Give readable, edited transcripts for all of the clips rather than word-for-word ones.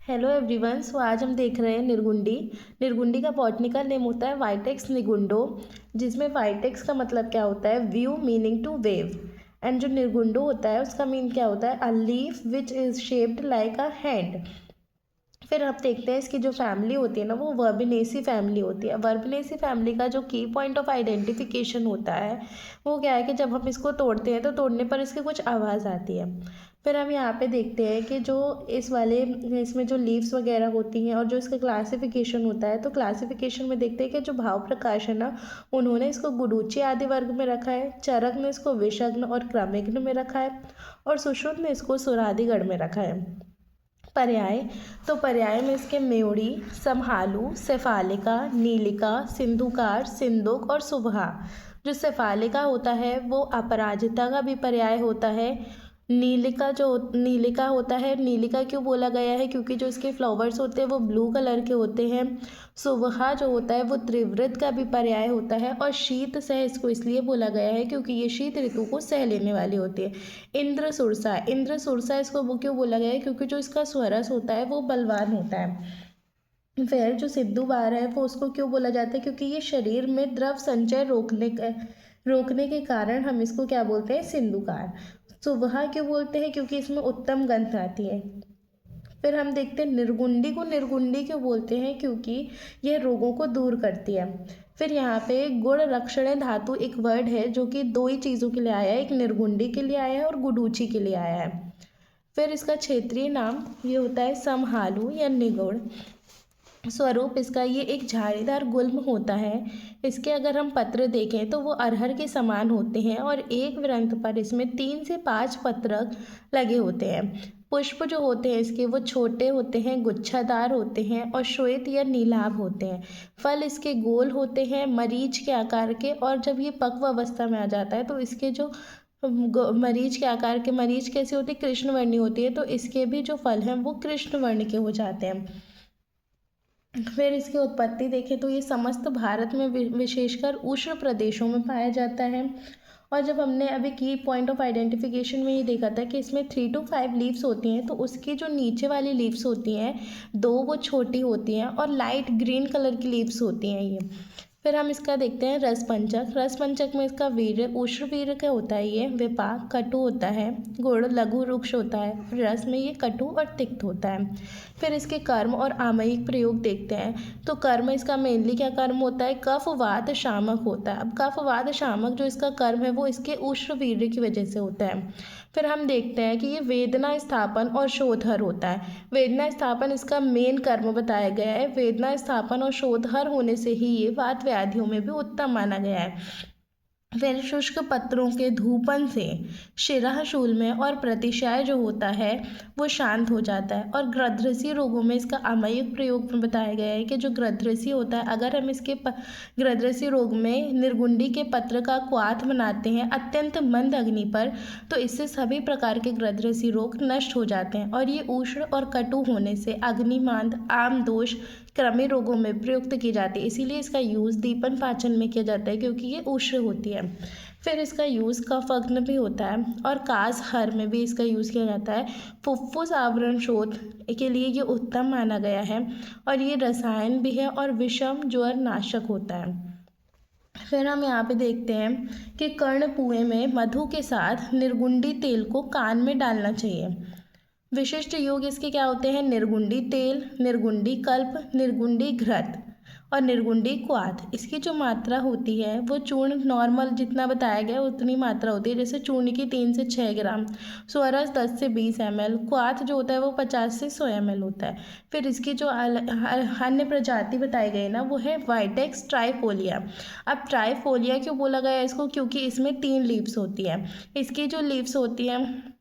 Hello everyone. आज हम देख रहे हैं निरगुंडी। निरगुंडी का बॉटनिकल नेम होता है वाइटेक्स निगुंडो, जिसमें वाइटेक्स का मतलब क्या होता है, view meaning to wave. And जो निरगुंडो होता है उसका मीन क्या होता है, a leaf which is shaped like a hand. फिर आप देखते हैं इसकी जो फैमिली होती है ना, वो वर्बिनेसी फैमिली होती है। वर्बिनेसी फैमिली का जो की पॉइंट ऑफ आइडेंटिफिकेशन होता है वो क्या है कि जब हम इसको तोड़ते हैं तो तोड़ने पर इसकी कुछ आवाज़ आती है। फिर हम यहाँ पे देखते हैं कि जो इसमें जो लीव्स वगैरह होती हैं और जो इसका क्लासिफिकेशन होता है, तो क्लासिफिकेशन में देखते हैं कि जो भाव प्रकाश है ना, उन्होंने इसको गुडुची आदि वर्ग में रखा है, चरक ने इसको विषग्न और क्रमिग्न में रखा है, और सुश्रुत ने इसको सुरादिगण में रखा है। पर्याय, तो पर्याय में इसके मेउड़ी, समहालू, सेफालिका, नीलिका, सिंधुकार, सिंदूक और सुबहा। जो सेफालिका होता है वो अपराजिता का भी पर्याय होता है। नीलिका होता है, नीलिका क्यों बोला गया है, क्योंकि जो इसके फ्लावर्स होते हैं वो ब्लू कलर के होते हैं। सुबहा जो होता है वो त्रिवृत का भी पर्याय होता है। और शीत सह इसको इसलिए बोला गया है क्योंकि ये शीत ऋतु को सह लेने वाली होती है। इंद्र सुरसा इसको वो क्यों बोला गया है, क्योंकि जो इसका स्वरस होता है वो बलवान होता है। फिर जो सिद्धू बार है वो उसको क्यों बोला जाता है, क्योंकि ये शरीर में द्रव संचय रोकने के कारण हम इसको क्या बोलते हैं, सिंधुकार। सुबह क्यों बोलते हैं, क्योंकि इसमें उत्तम गंध आती है। फिर हम देखते हैं निर्गुंडी को निर्गुंडी क्यों बोलते हैं, क्योंकि यह रोगों को दूर करती है। फिर यहाँ पे गुण रक्षण धातु एक वर्ड है जो कि दो ही चीज़ों के लिए आया है, एक निर्गुंडी के लिए आया है और गुडूची के लिए आया है। फिर इसका क्षेत्रीय नाम ये होता है समहालू या निगुण। स्वरूप इसका ये एक झाड़ीदार गुल्म होता है। इसके अगर हम पत्र देखें तो वो अरहर के समान होते हैं और एक वृंत पर इसमें 3 से 5 पत्रक लगे होते हैं। पुष्प जो होते हैं इसके वो छोटे होते हैं, गुच्छादार होते हैं और श्वेत या नीलाभ होते हैं। फल इसके गोल होते हैं, मरीच के आकार के, और जब ये पक्व अवस्था में आ जाता है तो इसके जो मरीच के आकार के, मरीच कैसी होती है, कृष्णवर्णी होती है, तो इसके भी जो फल हैं वो कृष्णवर्ण के हो जाते हैं। फिर इसकी उत्पत्ति देखें तो ये समस्त भारत में विशेषकर उष्ण प्रदेशों में पाया जाता है। और जब हमने अभी की पॉइंट ऑफ आइडेंटिफिकेशन में ये देखा था कि इसमें 3 to 5 लीव्स होती हैं, तो उसकी जो नीचे वाली लीव्स होती हैं दो वो छोटी होती हैं और लाइट ग्रीन कलर की लीव्स होती हैं ये। फिर हम इसका देखते हैं रसपंचक। रसपंचक में इसका वीर्य उष्ण वीर्य का होता है, ये विपाक कटु होता है, गुण लघु रुक्ष होता है, रस में ये कटु और तिक्त होता है। फिर इसके कर्म और आमयिक प्रयोग देखते हैं। तो कर्म इसका मेनली क्या कर्म होता है, कफ वात शामक होता है। अब कफ वात शामक जो इसका कर्म है वो इसके उष्ण वीर्य की वजह से होता है। फिर हम देखते हैं कि ये वेदना स्थापन और शोधहर होता है। वेदना स्थापन इसका मेन कर्म बताया गया है। वेदना स्थापन और शोधहर होने से ही ये वात व्याधियों में भी उत्तम माना गया है। फिर शुष्क पत्रों के धूपन से शिरा शूल में और प्रतिशय जो होता है वो शांत हो जाता है। और ग्रंथरसी रोगों में इसका अमयिक प्रयोग में बताया गया है कि जो ग्रंथरसी होता है, अगर हम इसके ग्रंथरसी रोग में निर्गुंडी के पत्र का क्वाथ बनाते हैं अत्यंत मंद अग्नि पर, तो इससे सभी प्रकार के ग्रंथरसी रोग नष्ट हो जाते हैं। और ये उष्ण और कटु होने से अग्निमांद, आम दोष, कृमि रोगों में प्रयुक्त की जाती है। इसीलिए इसका यूज़ दीपन पाचन में किया जाता है क्योंकि ये उष्ण होती है। फिर इसका यूज़ कफग्न भी होता है और कास हर में भी इसका यूज़ किया जाता है। फुफ्फुस आवरण शोध के लिए ये उत्तम माना गया है और ये रसायन भी है और विषम ज्वर नाशक होता है। फिर हम यहाँ पे देखते हैं कि कर्णपुए में मधु के साथ निर्गुंडी तेल को कान में डालना चाहिए। विशिष्ट योग इसके क्या होते हैं, निर्गुंडी तेल, निर्गुंडी कल्प, निर्गुंडी घृत और निर्गुंडी क्वाथ। इसकी जो मात्रा होती है वो चूर्ण नॉर्मल जितना बताया गया उतनी मात्रा होती है। जैसे चूर्ण की 3 से 6 ग्राम, स्वरस 10 से 20 ml, क्वाथ जो होता है वो 50 से 100 ml होता है। फिर इसकी जो अन्य प्रजाति बताई गई ना वो है वाइटेक्स ट्राइफोलिया। अब ट्राइफोलिया क्यों बोला गया इसको, क्योंकि इसमें 3 लीव्स होती है। इसकी जो लीव्स होती हैं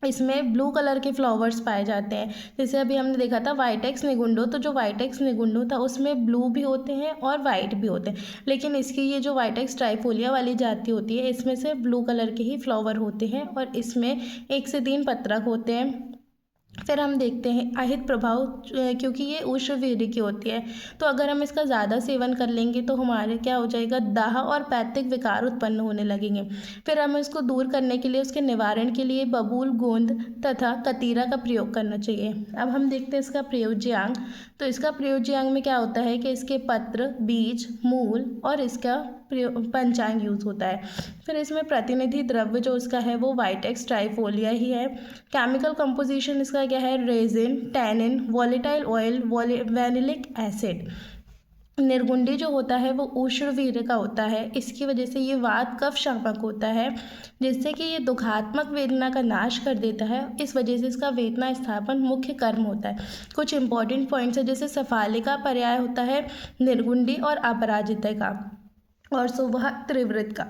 इसमें ब्लू कलर के फ्लावर्स पाए जाते हैं। जैसे अभी हमने देखा था वाइटेक्स निगुंडो, तो जो वाइटेक्स निगुंडो था उसमें ब्लू भी होते हैं और वाइट भी होते हैं, लेकिन इसकी ये जो वाइटेक्स ट्राइफोलिया वाली जाति होती है इसमें से ब्लू कलर के ही फ्लावर होते हैं और इसमें 1 से 3 पत्रक होते हैं। फिर हम देखते हैं अहित प्रभाव, क्योंकि ये उष्णवीर्य की होती है, तो अगर हम इसका ज़्यादा सेवन कर लेंगे तो हमारे क्या हो जाएगा, दाह और पैतृक विकार उत्पन्न होने लगेंगे। फिर हमें इसको दूर करने के लिए, उसके निवारण के लिए बबूल, गोंद तथा कतीरा का प्रयोग करना चाहिए। अब हम देखते हैं इसका प्रयोज्यांग। तो इसका प्रयोज्यांग में क्या होता है कि इसके पत्र, बीज, मूल और इसका पंचांग यूज़ होता है। फिर इसमें प्रतिनिधि द्रव्य जो इसका है वो वाइटेक्स ट्राइफोलिया ही है। केमिकल कंपोजिशन इसका क्या है, resin, tannin, volatile oil, vanillic acid. निर्गुंडी जो होता है वो उष्णवीर्य का होता है, इसकी वजह से ये वात कफ शामक होता है, जिससे कि ये दुखात्मक वेदना का नाश कर देता है। इस वजह से इसका वेदना स्थापन मुख्य कर्म होता है। कुछ इंपॉर्टेंट पॉइंट्स है, जैसे सफाले का पर्याय होता है निर्गुंडी और अपराजिता का, और सुबह त्रिवृत का।